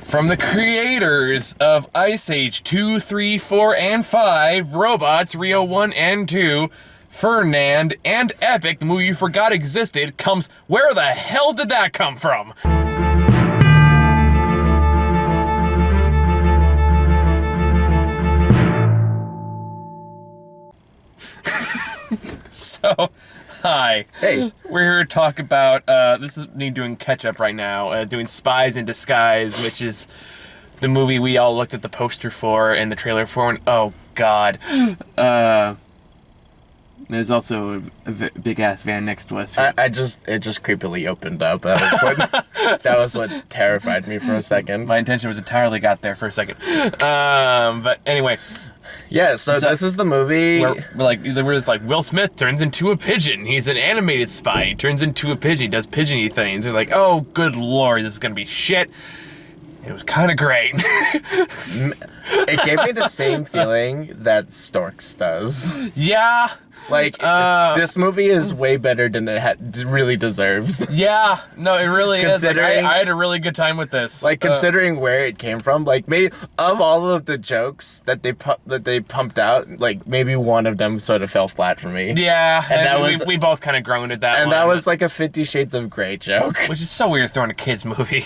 From the creators of Ice Age 2, 3, 4, and 5, Robots, Rio 1 and 2, Fernand, and Epic, the movie you forgot existed, comes... Where the hell did that come from? So, hi. Hey. We're here to talk about, this is me doing catch-up right now, doing Spies in Disguise, which is the movie we all looked at the poster for and the trailer for, and oh god. There's also a big-ass van next to us. It just creepily opened up. That was what terrified me for a second. My intention was entirely got there for a second. But anyway... Yeah, so this is the movie where it's like Will Smith turns into a pigeon. He's an animated spy. He turns into a pigeon. He does pigeon-y things. They're like, oh, good lord, this is gonna be shit. It was kind of great. It gave me the same feeling that Storks does. Yeah. Like, this movie is way better than it really deserves. Yeah, no, it really is. Like, I had a really good time with this. Like, considering where it came from, like, of all of the jokes that they pumped out, like, maybe one of them sort of fell flat for me. Yeah, and we both kind of groaned at that one. And that was like a 50 Shades of Grey joke. Which is so weird throwing a kid's movie.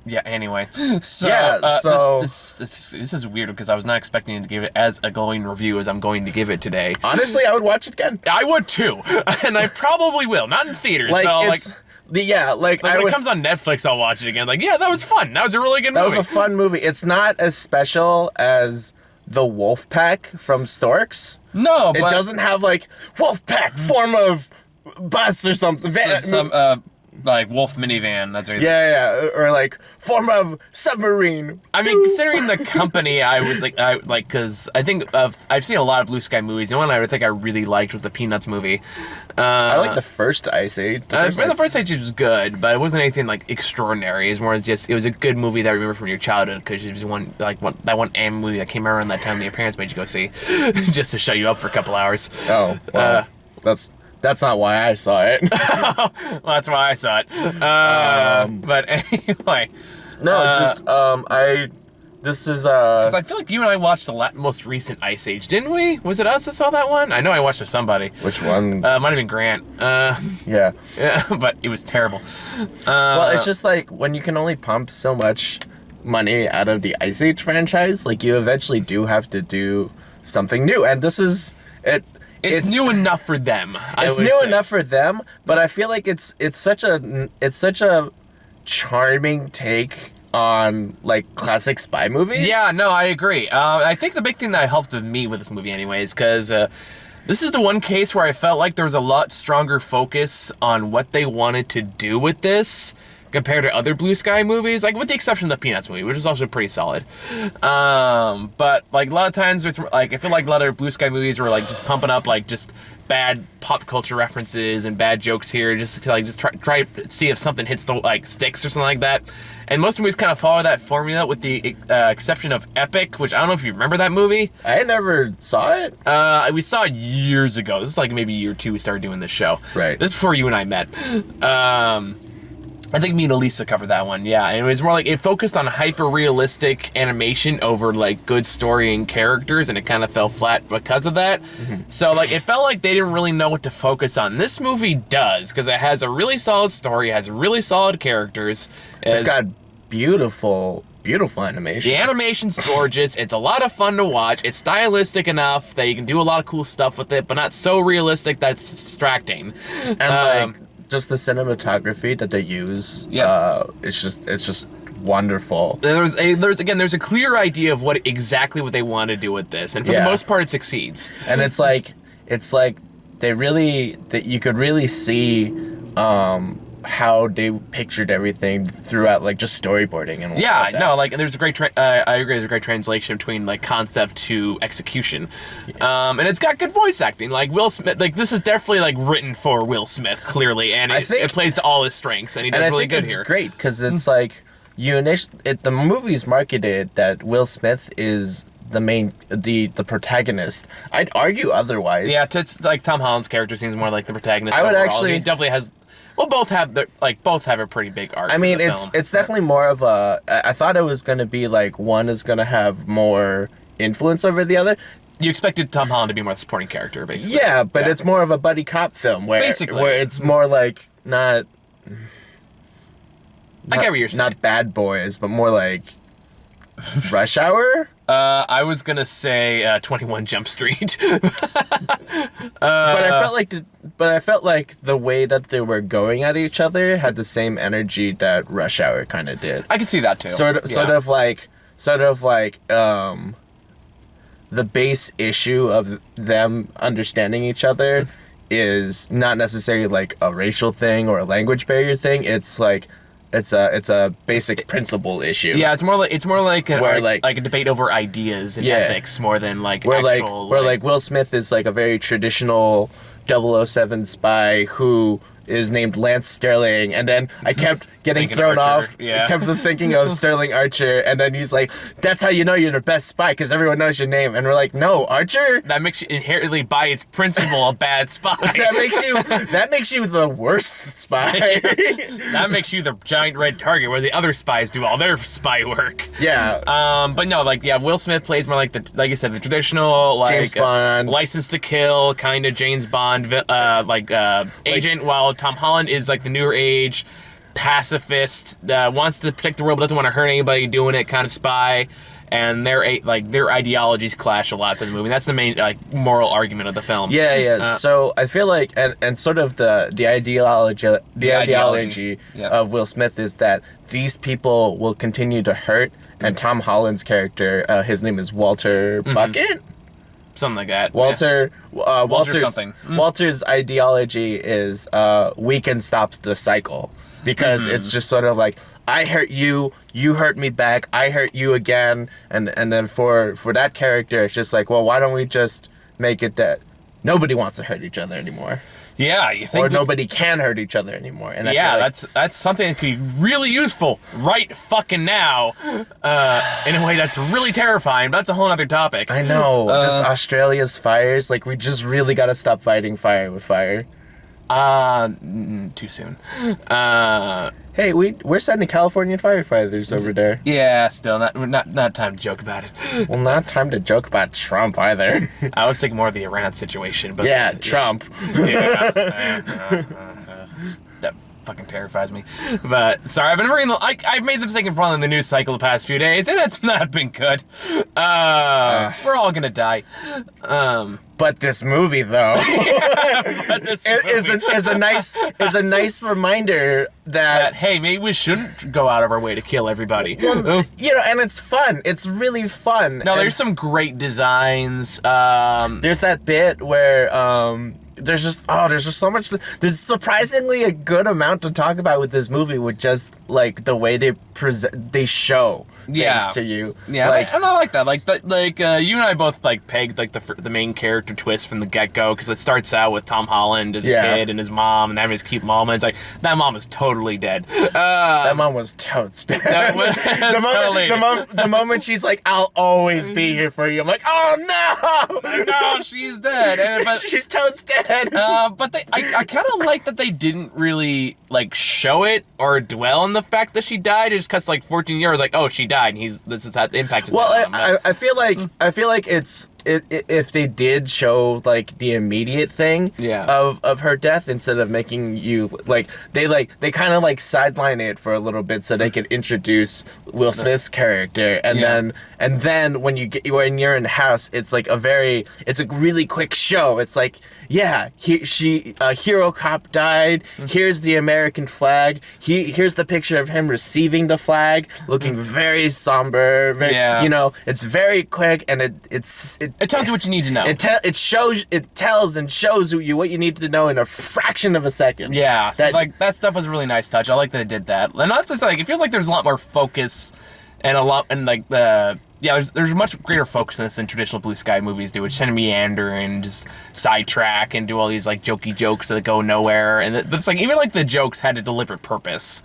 Yeah, anyway. So, this is weird because I was not expecting to give it as a glowing review as I'm going to give it today. Honestly, I would watch it again. I would too. And I probably will. Not in theaters. Like, though, when it comes on Netflix, I'll watch it again. Like, yeah, that was fun. That was a really good movie. That was a fun movie. It's not as special as the Wolf Pack from Storks. No, but... It doesn't have, like, Wolf Pack, form of bus or something. Like Wolf minivan, that's right. Yeah, or like form of submarine. I mean, considering the company, I was because I think I've seen a lot of Blue Sky movies. The one I think I really liked was the Peanuts movie. I like the first Ice Age. The first Ice Age was good, but it wasn't anything like extraordinary. It was more just it was a good movie that I remember from your childhood because it was that one anime movie that came out around that time that your parents made you go see, just to shut you up for a couple hours. Oh, well, That's not why I saw it. Well, that's why I saw it. But anyway. No, this is, because I feel like you and I watched the most recent Ice Age, didn't we? Was it us that saw that one? I know I watched with somebody. Which one? Might have been Grant. Yeah. But it was terrible. Well, it's just like, when you can only pump so much money out of the Ice Age franchise, like, you eventually do have to do something new. And this is, It's new enough for them. It's new enough for them, but I feel like it's such a charming take on like classic spy movies. Yeah, no, I agree. I think the big thing that helped me with this movie, anyways, because this is the one case where I felt like there was a lot stronger focus on what they wanted to do with this compared to other Blue Sky movies, like with the exception of the Peanuts movie, which is also pretty solid. But like a lot of times with like I feel like a lot of Blue Sky movies were like just pumping up like just bad pop culture references and bad jokes here just to like just try to see if something hits the like sticks or something like that. And most movies kind of follow that formula with the exception of Epic, which I don't know if you remember that movie. I never saw it. We saw it years ago. This is like maybe year 2 we started doing this show. Right. This is before you and I met. I think me and Elisa covered that one, yeah. And it was more like, it focused on hyper-realistic animation over, like, good story and characters, and it kind of fell flat because of that. Mm-hmm. So, like, it felt like they didn't really know what to focus on. This movie does, because it has a really solid story, it has really solid characters. It's got beautiful animation. The animation's gorgeous. It's a lot of fun to watch. It's stylistic enough that you can do a lot of cool stuff with it, but not so realistic that's distracting. And, just the cinematography that they use, it's just wonderful. There's a clear idea of what they want to do with this, and for the most part, it succeeds. And it's like you could really see how they pictured everything throughout, like just storyboarding and there's a great I agree, there's a great translation between like concept to execution. And it's got good voice acting, like Will Smith, like this is definitely like written for Will Smith clearly, and it plays to all his strengths, and he does really good here. It's great because it's like the movie's marketed that Will Smith is the protagonist. I'd argue otherwise. Yeah, it's like Tom Holland's character seems more like the protagonist. I would actually... He definitely has Well, both have a pretty big arc. I mean, in the it's film. it's definitely more of a. I thought it was gonna be like one is gonna have more influence over the other. You expected Tom Holland to be more the supporting character, basically. Yeah, but it's more of a buddy cop film where Basically. where it's more like not. I get what you're saying. Not Bad Boys, but more like Rush Hour. I was gonna say 21 Jump Street. But I felt like the way that they were going at each other had the same energy that Rush Hour kind of did. I can see that too. Sort of like the base issue of them understanding each other is not necessarily like a racial thing or a language barrier thing. It's like it's a basic principle issue. Yeah, it's more like Where, a debate over ideas and ethics more than like where actual. Like Will Smith is like a very traditional 007 spy who is named Lance Sterling, and then I kept getting Thinking thrown Archer, off. yeah. Kept thinking of Sterling Archer, and then he's like, "That's how you know you're the best spy, because everyone knows your name." And we're like, "No, Archer." That makes you inherently, by its principle, a bad spy. that makes you the worst spy. That makes you the giant red target where the other spies do all their spy work. Yeah. But no, Will Smith plays more like you said, the traditional James Bond, License to Kill kind of James Bond agent, while Tom Holland is like the newer age pacifist, wants to protect the world but doesn't want to hurt anybody doing it kind of spy. And their ideologies clash a lot through the movie. That's the main moral argument of the film. Yeah. So I feel like, and sort of the ideology of Will Smith is that these people will continue to hurt, and Tom Holland's character, his name is Walter Bucket. Something like that. Walter's something. Walter's ideology is we can stop the cycle, because it's just sort of like, I hurt you, you hurt me back, I hurt you again, and then for that character, it's just like, well, why don't we just make it that nobody wants to hurt each other anymore? Yeah, you think, or nobody can hurt each other anymore. And I yeah, feel like, that's something that could be really useful right fucking now, in a way that's really terrifying. But that's a whole other topic. I know, just Australia's fires. Like, we just really gotta stop fighting fire with fire. Too soon. Hey, we're sending California firefighters over there. Yeah, still not time to joke about it. Well, not time to joke about Trump either. I was thinking more of the Iran situation, but yeah, Trump. That fucking terrifies me. But sorry, I've been reading. I've made the mistake of following the news cycle the past few days, and it's not been good. We're all gonna die. But this movie, though, is a nice reminder that hey, maybe we shouldn't go out of our way to kill everybody. Well, and it's fun. It's really fun. No, there's some great designs. There's that bit where there's just so much. There's surprisingly a good amount to talk about with this movie, with just like the way they show things to you. Yeah, and I like that. You and I both pegged the main character twist from the get go, because it starts out with Tom Holland as a kid and his mom and having his cute moments. Like, that mom is totally dead. That mom was totes dead. The moment she's like, "I'll always be here for you," I'm like, "Oh no, no, she's dead." But she's totes dead. But I kind of like that they didn't really show it or dwell on the fact that she died. It's because 14 years, oh, she died, and this is how the impact is. Well, I feel like it's if they did show the immediate thing of her death, instead of making you they kind of sideline it for a little bit so they could introduce Will Smith's character, and then when you're in the house, it's a really quick show. It's a hero cop died. Here's the American flag. Here's the picture of him receiving the flag, looking very somber. It's very quick, and it tells you what you need to know. It tells and shows you what you need to know in a fraction of a second. Yeah, so that stuff was a really nice touch. I like that they did that, and also it feels like there's a lot more focus and a lot, and the yeah, there's much greater focus in this than traditional Blue Sky movies do, which tend to meander and just sidetrack and do all these like jokey jokes that go nowhere. And it's like even like the jokes had a deliberate purpose.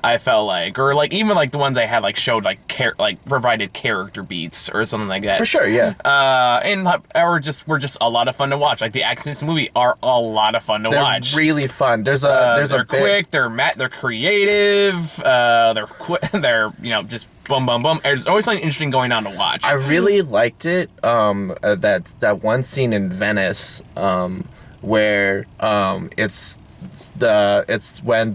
I felt like, or like even like the ones I had like showed like provided character beats or something like that. For sure, yeah. And we're just a lot of fun to watch. Like the accents in the movie are a lot of fun to watch. They're really fun. They're quick. They're creative. They're just boom, boom, boom. There's always something interesting going on to watch. I really liked it. That one scene in Venice, where it's when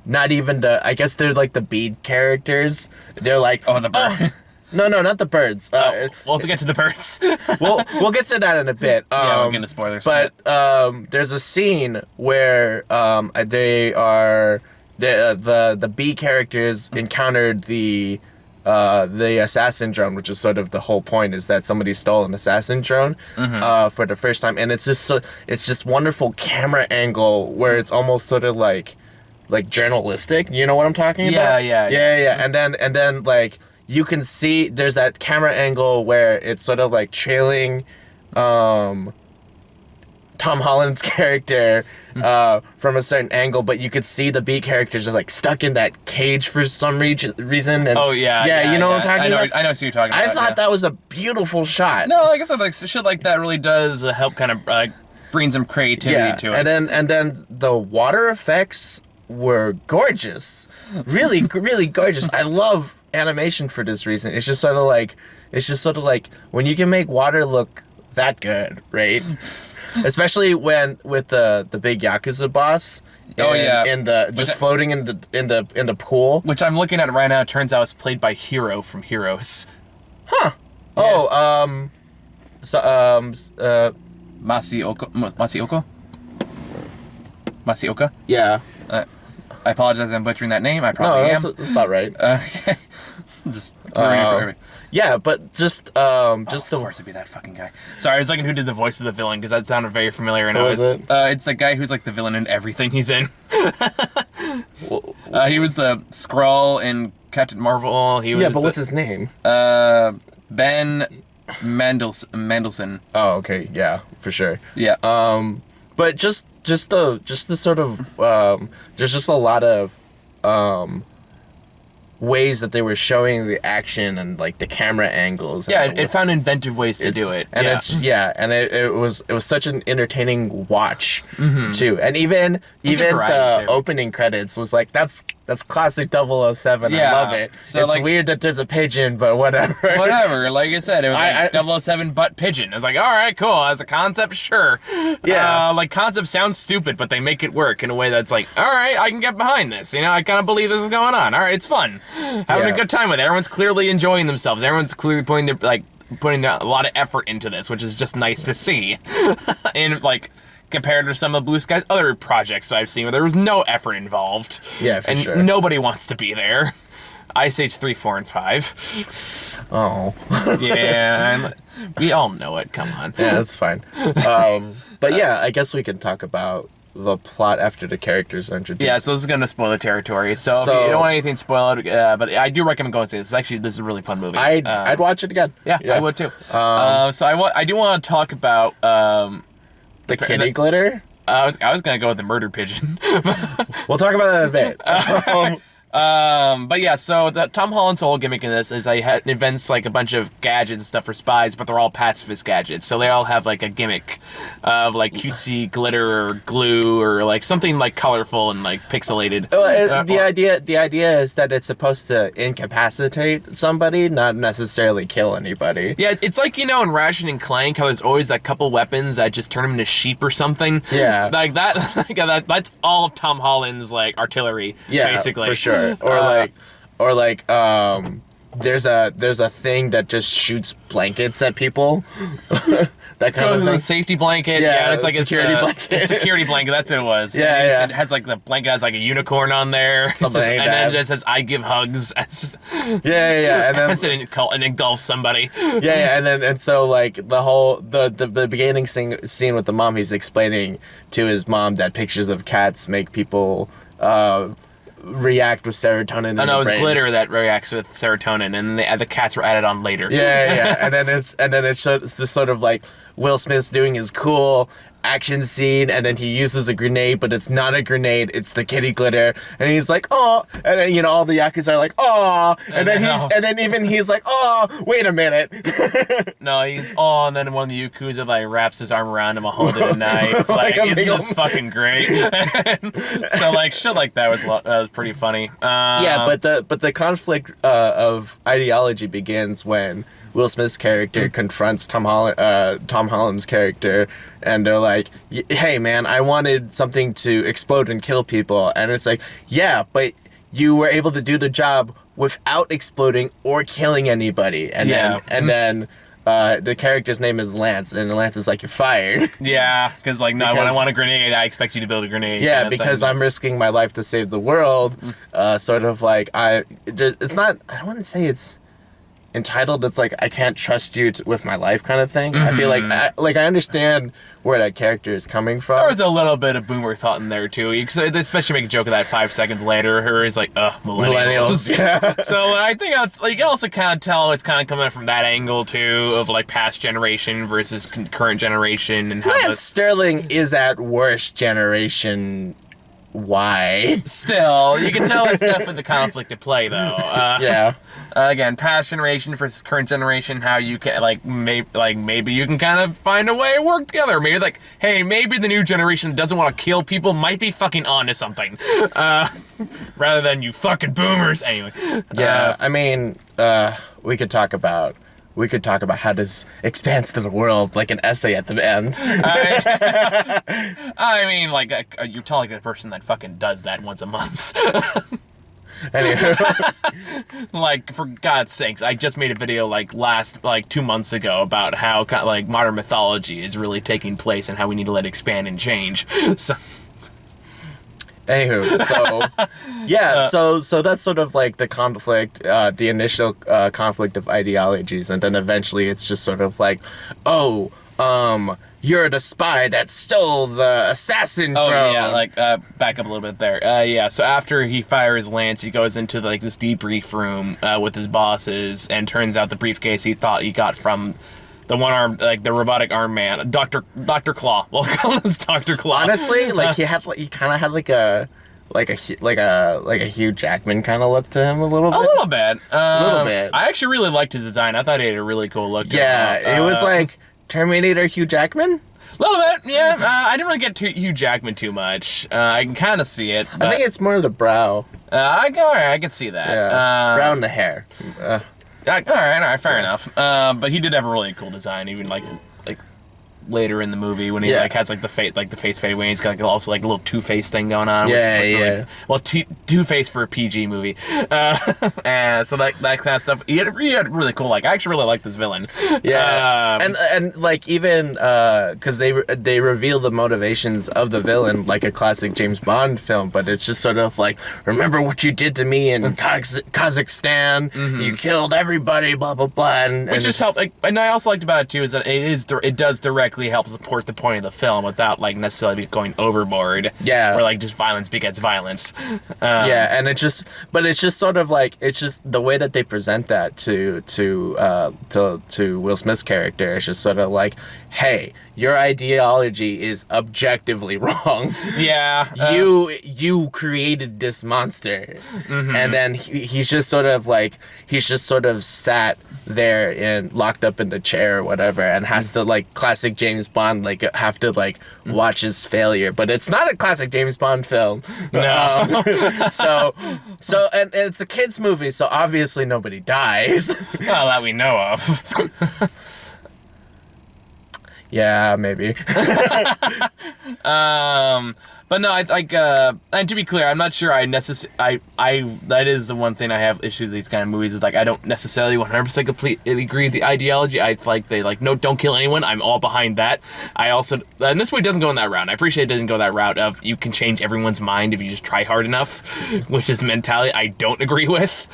not even I guess they're like the bead characters. They're like, the bird. No, not the birds. We'll have to get to the birds. we'll get to that in a bit. Yeah, we're gonna spoilers. But there's a scene where they are the B characters encountered the assassin drone, which is sort of the whole point, is that somebody stole an assassin drone for the first time, and it's just wonderful camera angle where it's almost sort of like journalistic. You know what I'm talking about? Yeah. And then like you can see there's that camera angle where it's sort of like trailing Tom Holland's character from a certain angle, but you could see the B characters are like stuck in that cage for some reason. And you know what I'm talking about? I know what you're talking about. I thought that was a beautiful shot. No, like I said, like shit like that really does help kind of bring some creativity to it. And then the water effects were gorgeous, really gorgeous. I love animation for this reason. It's just sort of like when you can make water look that good, right? Especially with the big Yakuza boss. In the floating in the pool. Which I'm looking at right now. It turns out it's played by Hiro from Heroes. Huh. Yeah. Masioka? Yeah. I apologize, I'm butchering that name. I probably am. That's about right. Okay. Just for yeah, but just of course it'd be that fucking guy. Sorry, I was looking who did the voice of the villain because that sounded very familiar. And was it? It's the guy who's like the villain in everything he's in. He was the Skrull in Captain Marvel. But what's his name? Ben Mendelsohn. Oh, okay, yeah, for sure. Yeah. But just the sort of there's just a lot of ways that they were showing the action and like the camera angles. Yeah, it found inventive ways to do it. And it was such an entertaining watch too. And even the opening credits was like that's classic 007. Yeah. I love it. So it's weird that there's a pigeon, but whatever. Whatever. Like I said, it was 007 butt pigeon. I was like, all right, cool. As a concept, sure. Yeah. Like concept sounds stupid, but they make it work in a way that's like, all right, I can get behind this. You know, I kind of believe this is going on. All right, it's fun. Having a good time with it. Everyone's clearly enjoying themselves. Everyone's clearly putting a lot of effort into this, which is just nice to see. And like compared to some of Blue Sky's other projects I've seen where there was no effort involved. Yeah, for sure. Nobody wants to be there. Ice Age 3, 4, and 5. Oh. Yeah, we all know it. Come on. Yeah, that's fine. But yeah, I guess we can talk about the plot after the characters are introduced. Yeah, so this is going to spoil the territory. So if you don't want anything spoiled, but I do recommend going to see this. This is a really fun movie. I'd watch it again. Yeah, I would too. So I do want to talk about the kitty glitter. I was going to go with the murder pigeon. We'll talk about that in a bit. But yeah, so the Tom Holland's whole gimmick in this is he invents like a bunch of gadgets and stuff for spies, but they're all pacifist gadgets. So they all have like a gimmick of like cutesy glitter or glue or like something like colorful and like pixelated. The idea is that it's supposed to incapacitate somebody, not necessarily kill anybody. Yeah, it's like, you know, in Ratchet and Clank, how there's always a couple weapons that just turn them into sheep or something. Yeah, like that. That's all of Tom Holland's like artillery. Yeah, basically, for sure. Or like there's a thing that just shoots blankets at people. That kind of thing. The safety blanket. Yeah, it's like a security blanket. A security blanket. That's what it was. Yeah. It has like the blanket has like a unicorn on there. Something like that. And then it says "I give hugs." Yeah. And then and engulfs somebody. Yeah. And so like the beginning scene with the mom, he's explaining to his mom that pictures of cats make people react with serotonin. Oh no, it was glitter that reacts with serotonin, and the cats were added on later. Yeah. and then it's just sort of like Will Smith's doing his cool action scene, and then he uses a grenade, but it's not a grenade, it's the kitty glitter, and he's like, oh, and then, you know, all the Yakuza are like, oh, and then even he's like, oh, wait a minute. No, he's oh, and then one of the Yakuza like wraps his arm around him, holding a knife. Like, isn't this fucking great? So like shit like that was pretty funny. Yeah, but the conflict of ideology begins when Will Smith's character confronts Tom Holland's character, and they're like, hey man, I wanted something to explode and kill people, and it's like, yeah, but you were able to do the job without exploding or killing anybody, and then the character's name is Lance, and Lance is like, you're fired. Yeah, because when I want a grenade, I expect you to build a grenade. Yeah, because I'm risking my life to save the world. Sort of like it's not. I don't want to say it's entitled. It's like, I can't trust you with my life kind of thing. I feel like I understand where that character is coming from. There was a little bit of boomer thought in there too. They especially make a joke of that 5 seconds later. Her is like, millennials. Yeah. So I think that's like, you can also kind of tell it's kind of coming from that angle too, of like past generation versus current generation, and how Lance Sterling is at worst generation. Why? Still, you can tell it's definitely the conflict at play, though. Yeah. Again, past generation versus current generation. How you can maybe you can kind of find a way to work together. Maybe like, hey, maybe the new generation that doesn't want to kill people might be fucking onto something, rather than you fucking boomers. Anyway. Yeah. I mean, we could talk about how this expands to the world, like an essay at the end. I mean, like, you're telling a person that fucking does that once a month. Anyway. Like, for God's sakes, I just made a video, 2 months ago about how, modern mythology is really taking place and how we need to let it expand and change. So... Anywho, so yeah, so that's sort of like the conflict, the initial conflict of ideologies, and then eventually it's just sort of like, oh, you're the spy that stole the assassin drone. Oh yeah, back up a little bit there. Yeah, so after he fires Lance, he goes into this debrief room with his bosses, and turns out the briefcase he thought he got from the one arm, the robotic arm man, Dr. Claw. We'll call him Dr. Claw. Honestly, he kind of had like a Hugh Jackman kind of look to him a little bit. A little bit. I actually really liked his design. I thought he had a really cool look to him. Yeah, it was like Terminator Hugh Jackman. A little bit, yeah. I didn't really get to Hugh Jackman too much. I can kind of see it. I think it's more the brow. I can see that. Yeah, brow and the hair. All right, fair enough. But he did have a really cool design, even like later in the movie when he has the face fade away. He's got also a little Two-Face thing going on. Two-Face for a PG movie. And so that kind of stuff. He had really cool. I actually really like this villain. Yeah, and even because they reveal the motivations of the villain like a classic James Bond film, but it's just sort of like, remember what you did to me in Kazakhstan? Mm-hmm. You killed everybody. Blah blah blah. Which just helped. And I also liked about it too is that it does directly help support the point of the film without necessarily going overboard. Yeah, where just violence begets violence. Yeah, and it's just sort of it's just the way that they present that to Will Smith's character. It's just sort of like, hey, your ideology is objectively wrong. Yeah, you created this monster, and then he's just sort of sat there and locked up in the chair or whatever, and has to classic James Bond have to watch his failure. But it's not a classic James Bond film. No. So and it's a kids movie, so obviously nobody dies. Well, that we know of. Yeah, maybe. But no, and to be clear, I'm not sure that is the one thing I have issues with these kind of movies is I don't necessarily 100% completely agree with the ideology. I like they no, don't kill anyone. I'm all behind that. I also, and this movie doesn't go in that route. I appreciate it doesn't go that route of you can change everyone's mind if you just try hard enough, which is a mentality I don't agree with.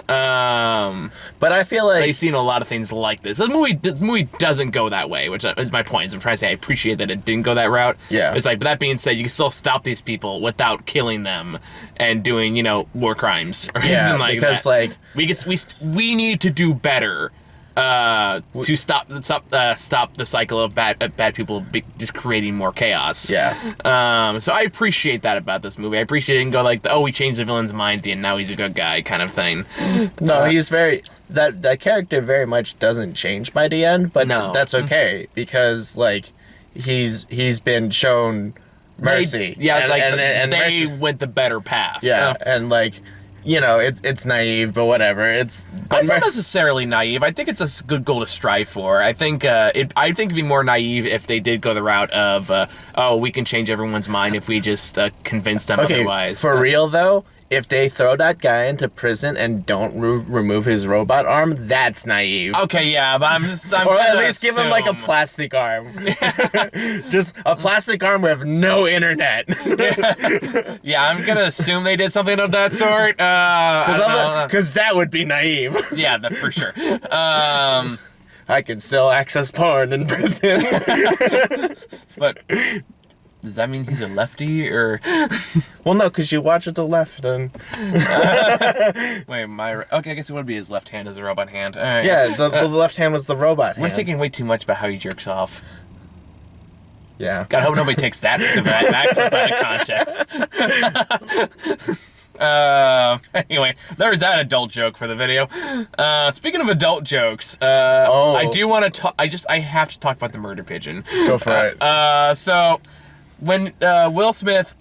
But I feel like I've seen a lot of things like this. This movie doesn't go that way, which is my point. Is I'm trying to say I appreciate that it didn't go that route. Yeah. It's but that being said, you can still stop these people without killing them and doing, war crimes or Yeah, anything like because that. We need to do better to stop the cycle of bad people just creating more chaos. Yeah. So I appreciate that about this movie. I appreciate it and go like, we changed the villain's mind and now he's a good guy kind of thing. No, he's very that character very much doesn't change by the end, but that's okay because like he's been shown mercy. They went the better path. Yeah, and like. It's naive, but whatever. It's not necessarily naive. I think it's a good goal to strive for. I think it'd be more naive if they did go the route of, we can change everyone's mind if we just convince them otherwise. For real though, if they throw that guy into prison and don't remove his robot arm, that's naive. Okay, yeah, but I'm or at least give him like a plastic arm. Just a plastic arm with no internet. Yeah, I'm gonna assume they did something of that sort. Because that would be naive. Yeah, for sure. I can still access porn in prison. But does that mean he's a lefty or? Well, no, because you watch it to the left and. Wait, okay, I guess it would be his left hand as a robot hand. All right. Yeah, the left hand was the robot hand. We're thinking way too much about how he jerks off. Yeah. God, I hope nobody takes that out of context. Anyway, there's that adult joke for the video. Speaking of adult jokes, I do want to talk. I have to talk about the murder pigeon. Go for it. So when Will Smith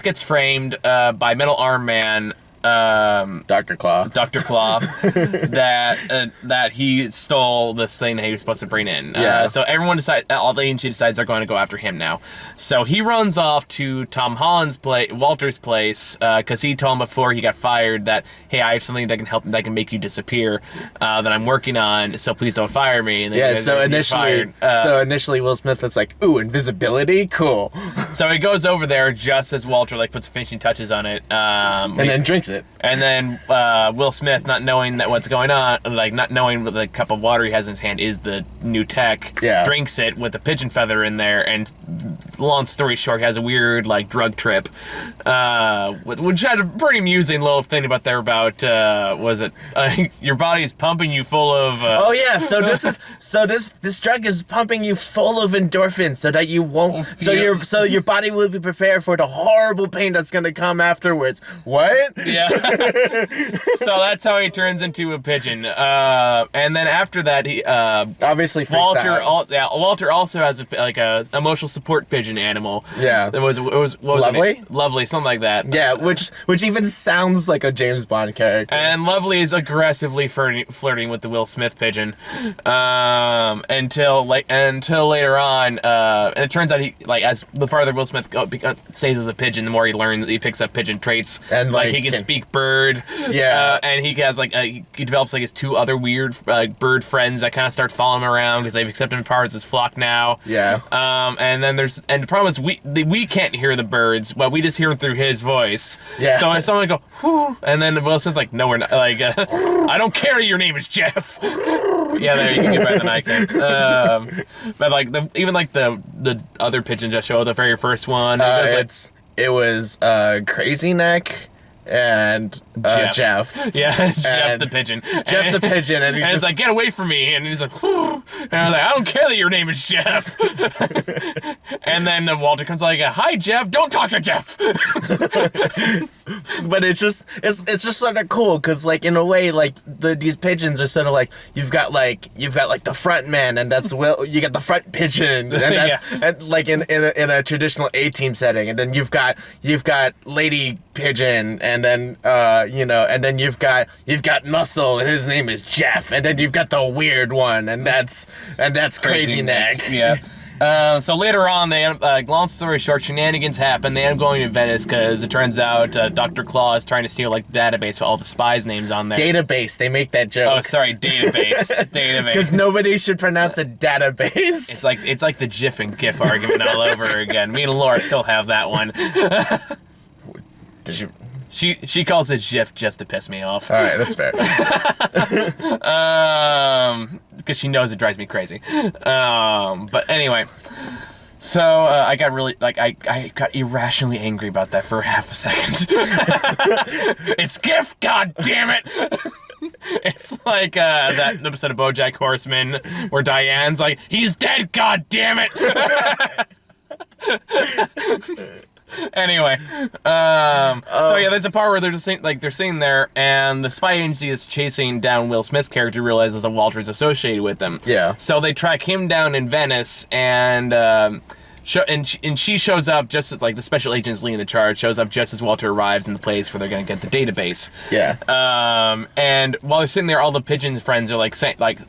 gets framed by Metal Arm Man. Dr. Claw that he stole this thing that he was supposed to bring in. So everyone all the agency decides they're going to go after him now. So he runs off to Tom Holland's Walter's place, because he told him before he got fired that, hey, I have something that can help, that can make you disappear, that I'm working on, so please don't fire me. And then so initially Will Smith is like, ooh, invisibility? Cool. So he goes over there just as Walter puts finishing touches on it. And then drinks it. And then Will Smith, not knowing what's going on, not knowing what the cup of water he has in his hand is the new tech, drinks it with a pigeon feather in there, and long story short, he has a weird drug trip, which had a pretty amusing little thing about your body is pumping you full of. This drug is pumping you full of endorphins so that you won't, so your body will be prepared for the horrible pain that's gonna come afterwards. What? Yeah. So that's how he turns into a pigeon. And then after that, he obviously freaks out. Walter also has a emotional support pigeon animal. Yeah. It was Lovely? Lovely, something like that. Yeah, which even sounds like a James Bond character. And Lovely is aggressively flirting with the Will Smith pigeon, until later on, and it turns out he as the farther Will Smith stays as a pigeon, the more he learns, he picks up pigeon traits, and he can speak bird. Yeah. And he has he develops his two other weird bird friends that kind of start following him around because they've accepted him as part of his flock now. Yeah. And then the problem is we can't hear the birds, but we just hear them through his voice. Yeah. So if someone go, whoo, and then Will Smith's like, no, we're not. I don't care. Your name is Jeff. Yeah, there you can get better than I can. But the other pigeon just showed the very first one. It was Crazy Neck and Jeff. Yeah, Jeff the pigeon. Jeff the pigeon, and he's like, get away from me, and he's like, whew. And I was like, I don't care that your name is Jeff. And then Walter comes like, hi Jeff, don't talk to Jeff. But it's just sort of cool because in a way these pigeons are sort of you've got the front man, and that's Will. You got the front pigeon, and that's in a traditional A-team setting, and then you've got lady pigeon, and then and then you've got Muscle, and his name is Jeff, and then you've got the weird one, and that's Crazy Neck. Yeah. So later on, long story short, shenanigans happen. They end up going to Venice because it turns out Dr. Claw is trying to steal database with all the spies' names on there. Database, they make that joke. Oh, sorry, database. Database. Because nobody should pronounce a database. It's like the GIF and GIF argument all over again. Me and Laura still have that one. Did you? She calls it GIF just to piss me off. All right, that's fair. Because she knows it drives me crazy. But anyway, So I got really I got irrationally angry about that for half a second. It's GIF, god damn it! It's like that episode of BoJack Horseman where Diane's like, he's dead, god damn it! Anyway, so yeah, there's a part where they're just they're sitting there, and the spy agency is chasing down Will Smith's character, realizes that Walter's associated with them. Yeah. So they track him down in Venice, and she shows up just as, like, the special agents leading the charge shows up just as Walter arrives in the place where they're gonna get the database. Yeah. And while they're sitting there, all the pigeon friends are like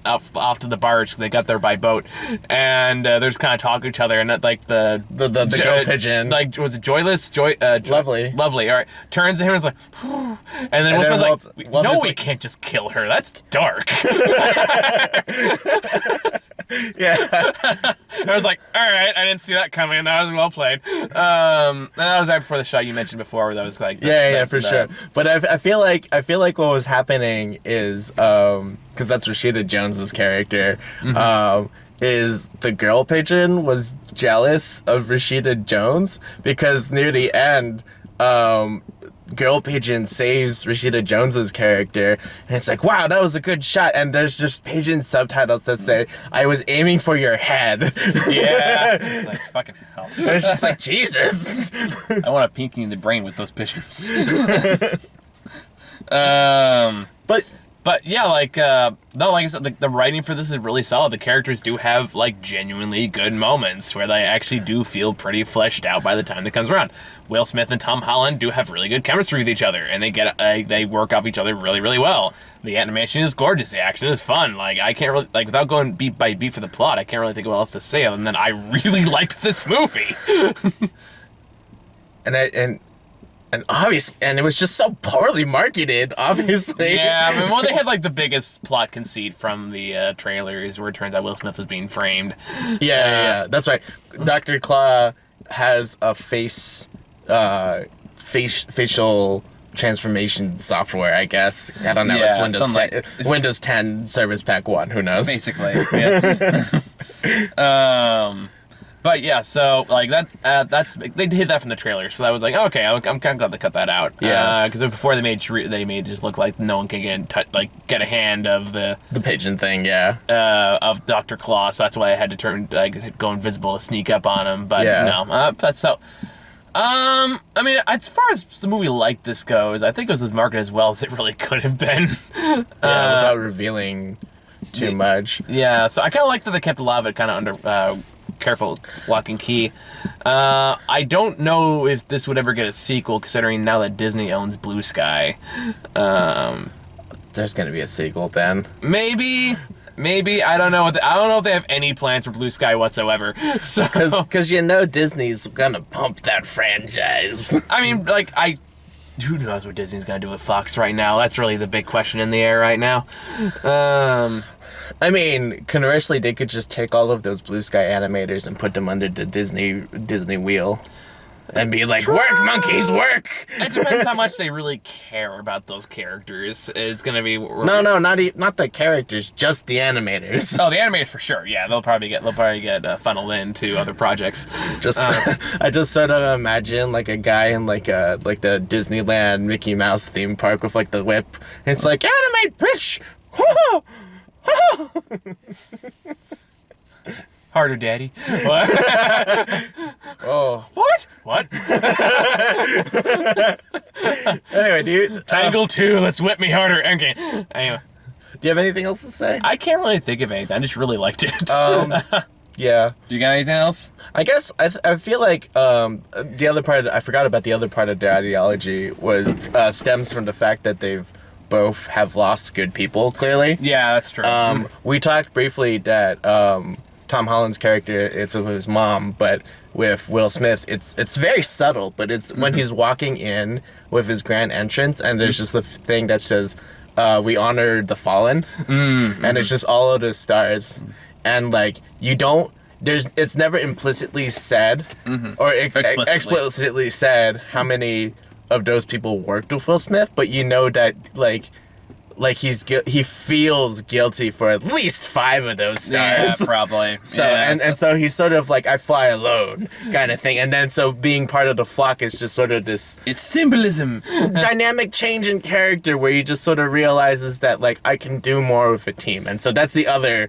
off to the barge. They got there by boat, and they're just kind of talking to each other. And like the girl pigeon, like, was it Joyless? Lovely. Lovely. All right, turns to him and is like, and then Will Smith's like, no, we can't just kill her. That's dark. Yeah. I was like, all right, I didn't see that coming. That was well played. And that was right before the shot you mentioned before, where that was like, for sure. But I feel like what was happening is because that's Rashida Jones's character. Is the girl pigeon was jealous of Rashida Jones because near the end, girl pigeon saves Rashida Jones's character, and it's like, wow, that was a good shot. And there's just pigeon subtitles that say, I was aiming for your head. Yeah. It's like, fucking hell. And it's just like, Jesus. I want a pinky in the brain with those pigeons. But yeah, like, no, like I said, the writing for this is really solid. The characters do have, like, genuinely good moments where they actually do feel pretty fleshed out by the time that comes around. Will Smith and Tom Holland do have really good chemistry with each other, and they work off each other really, really well. The animation is gorgeous. The action is fun. Like, I can't really, like, without going beat by beat for the plot, I can't really think of what else to say other than I really liked this movie. And obviously, and it was just so poorly marketed, obviously. Yeah, I mean, well, they had, like, the biggest plot conceit from the trailers where it turns out Will Smith was being framed. Yeah, that's right. Dr. Claw has a facial transformation software, I guess. I don't know. Yeah, it's Windows 10. Windows 10 Service Pack 1. Who knows? Basically, yeah. But yeah, so like that's they did that from the trailer, so that was like, okay, I'm kind of glad they cut that out. Yeah, because before they made it just look like no one can get a hand of the pigeon thing, yeah, of Dr. Claw. So that's why I had to go invisible to sneak up on him. But no, that's so. I mean, as far as the movie like this goes, I think it was as marketed as well as it really could have been. Without revealing too much. Yeah, so I kind of like that they kept a lot of it kind of under. Careful, lock and key. I don't know if this would ever get a sequel, considering now that Disney owns Blue Sky. There's gonna be a sequel then. Maybe. I don't know. I don't know if they have any plans for Blue Sky whatsoever. So, because Disney's gonna pump that franchise. I mean, like, who knows what Disney's gonna do with Fox right now? That's really the big question in the air right now. I mean, conversely, they could just take all of those Blue Sky animators and put them under the Disney wheel. And be like, work, monkeys, work! It depends how much they really care about those characters. It's gonna be... No, not the characters, just the animators. Oh, the animators for sure, yeah. They'll probably get funneled into other projects. I just sort of imagine, like, a guy in, like the Disneyland Mickey Mouse theme park with, like, the whip. And it's like, animate, bitch! Harder, Daddy. What? Oh. What? Anyway, dude. Tangle 2, let's whip me harder. Okay. Anyway. Do you have anything else to say? I can't really think of anything. I just really liked it. Yeah. Do you got anything else? I guess I feel like the other part, I forgot about the other part of their ideology was stems from the fact that they've both have lost good people, clearly. Yeah, that's true. We talked briefly that Tom Holland's character, it's with his mom, but with Will Smith, it's very subtle, but it's when he's walking in with his grand entrance, and there's just the thing that says, we honor the fallen, and it's just all of those stars, and like, it's never implicitly said, or explicitly said how many of those people worked with Will Smith, but you know that, like like he feels guilty for at least 5 of those stars. Yeah, probably. So and so he's sort of like, I fly alone kind of thing, and then so being part of the flock is just sort of this. It's symbolism. Dynamic change in character where he just sort of realizes that like I can do more with a team, and so that's the other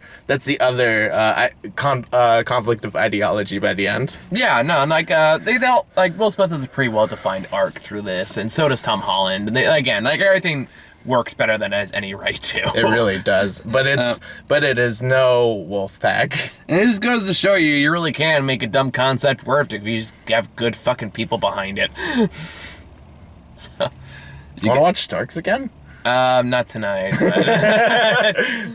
conflict of ideology by the end. Yeah, no, and like they don't like Will Smith has a pretty well defined arc through this, and so does Tom Holland. And they, again, like everything works better than it has any right to. It really does, but it is no Wolfpack. And it just goes to show you really can make a dumb concept work if you just have good fucking people behind it. So, you want to watch Starks again? Not tonight.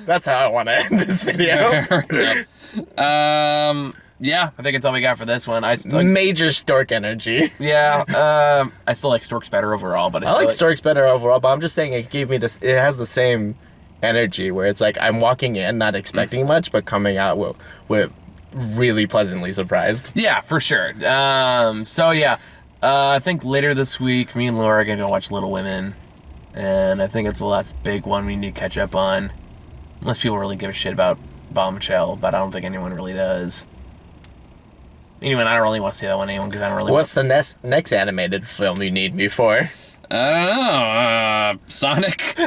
That's how I want to end this video. Yeah, I think it's all we got for this one. Major Stork energy. Yeah, I still like Storks better overall, but I like Storks better overall. But I'm just saying it gave me this. It has the same energy where it's like I'm walking in not expecting much, but coming out with really pleasantly surprised. Yeah, for sure. So yeah, I think later this week, me and Laura are gonna go watch Little Women, and I think it's the last big one we need to catch up on, unless people really give a shit about Bombshell, but I don't think anyone really does. Anyway, I don't really want to see that one anymore because I don't really. What's the next animated film you need me for? I don't know. Sonic.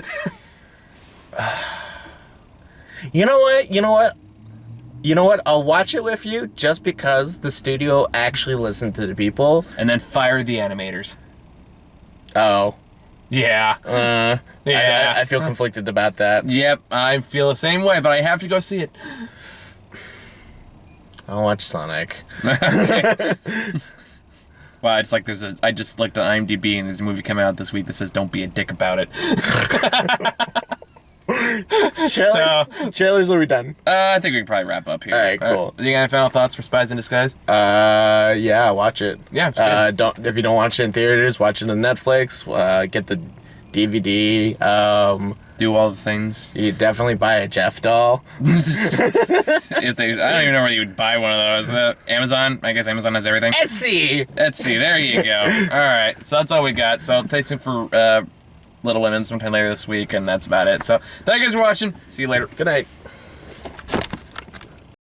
You know what? I'll watch it with you just because the studio actually listened to the people. And then fire the animators. Oh. Yeah. Yeah. I feel conflicted about that. Yep, I feel the same way, but I have to go see it. I'll watch Sonic. Wow, it's like I just looked at IMDb and there's a movie coming out this week that says "Don't be a dick about it." Trailers are we done? I think we can probably wrap up here. All right, cool. You got any final thoughts for Spies in Disguise? Yeah, watch it. Yeah, it's good. If you don't watch it in theaters, watch it on Netflix. Get the DVD. Do all the things. You definitely buy a Jeff doll. I don't even know where you would buy one of those. Amazon? I guess Amazon has everything. Etsy! There you go. All right, so that's all we got. So stay tuned for Little Women sometime later this week, and that's about it. So thank you guys for watching. See you later. Good night.